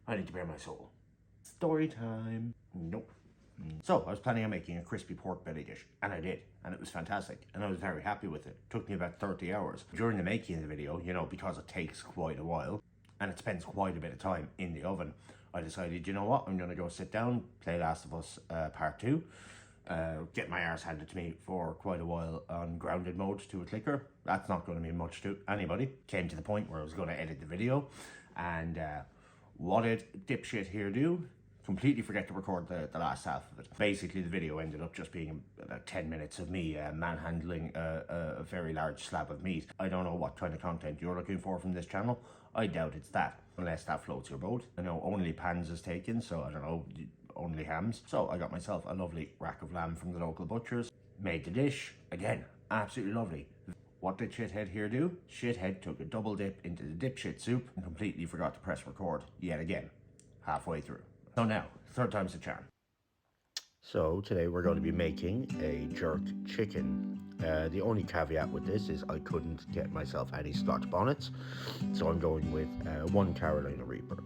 I need to bare my soul. Story time. Nope. So, I was planning on making a crispy pork belly dish, and I did, and it was fantastic, and I was very happy with it. It took me about 30 hours. During the making of the video, you know, because it takes quite a while, and it spends quite a bit of time in the oven, I decided, you know what, I'm going to go sit down, play Last of Us Part 2, get my arse handed to me for quite a while on grounded mode to a clicker. That's not going to mean much to anybody. Came to the point where I was going to edit the video, and what did dipshit here do? Completely forget to record the last half of it. Basically, the video ended up just being about 10 minutes of me manhandling a very large slab of meat. I don't know what kind of content you're looking for from this channel. I doubt it's that, unless that floats your boat. I know only pans is taken, so I don't know, only hams. So I got myself a lovely rack of lamb from the local butchers. Made the dish. Again, absolutely lovely. What did shithead here do? Shithead took a double dip into the dipshit soup and completely forgot to press record yet again, halfway through. So now, third time's the charm. So today we're going to be making a jerk chicken. The only caveat with this is I couldn't get myself any Scotch bonnets, so I'm going with one Carolina Reaper.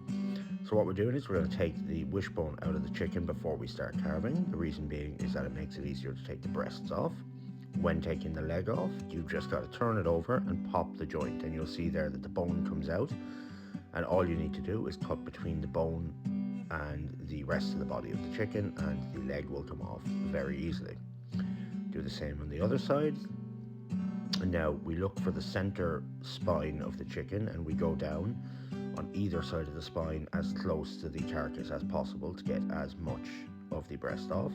So what we're doing is we're going to take the wishbone out of the chicken before we start carving. The reason being is that it makes it easier to take the breasts off. When taking the leg off, you've just got to turn it over and pop the joint, and you'll see there that the bone comes out, and all you need to do is cut between the bone and the rest of the body of the chicken, and the leg will come off very easily. Do the same on the other side. And now we look for the center spine of the chicken, and we go down on either side of the spine as close to the carcass as possible to get as much of the breast off.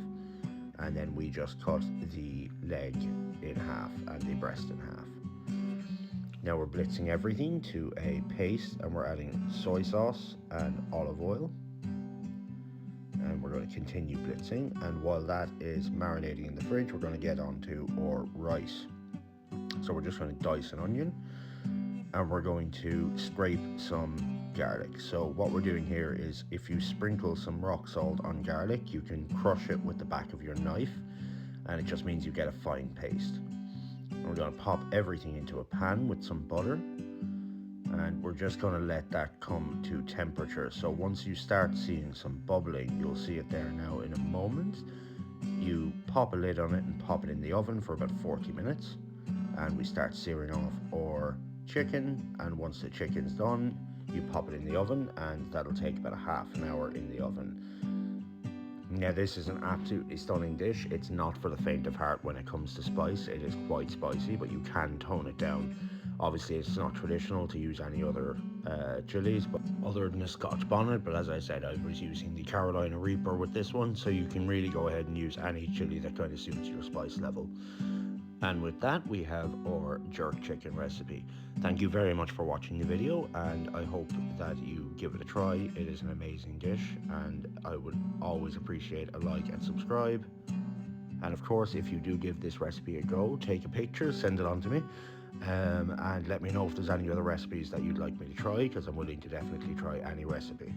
And then we just cut the leg in half and the breast in half. Now we're blitzing everything to a paste, and we're adding soy sauce and olive oil. And we're going to continue blitzing, and while that is marinating in the fridge, we're going to get onto our rice. So we're just going to dice an onion, and we're going to scrape some garlic. So what we're doing here is, if you sprinkle some rock salt on garlic, you can crush it with the back of your knife, and it just means you get a fine paste. And we're going to pop everything into a pan with some butter, and we're just going to let that come to temperature. So once you start seeing some bubbling, you'll see it there now in a moment. You pop a lid on it and pop it in the oven for about 40 minutes, and we start searing off our chicken. And once the chicken's done, you pop it in the oven, and that'll take about a half an hour in the oven. Now this is an absolutely stunning dish. It's not for the faint of heart when it comes to spice. It is quite spicy, but you can tone it down. Obviously, it's not traditional to use any other chilies, but other than a Scotch bonnet. But as I said, I was using the Carolina Reaper with this one, so you can really go ahead and use any chili that kind of suits your spice level. And with that, we have our jerk chicken recipe. Thank you very much for watching the video, and I hope that you give it a try. It is an amazing dish, and I would always appreciate a like and subscribe. And of course, if you do give this recipe a go, take a picture, send it on to me. And let me know if there's any other recipes that you'd like me to try, because I'm willing to definitely try any recipe.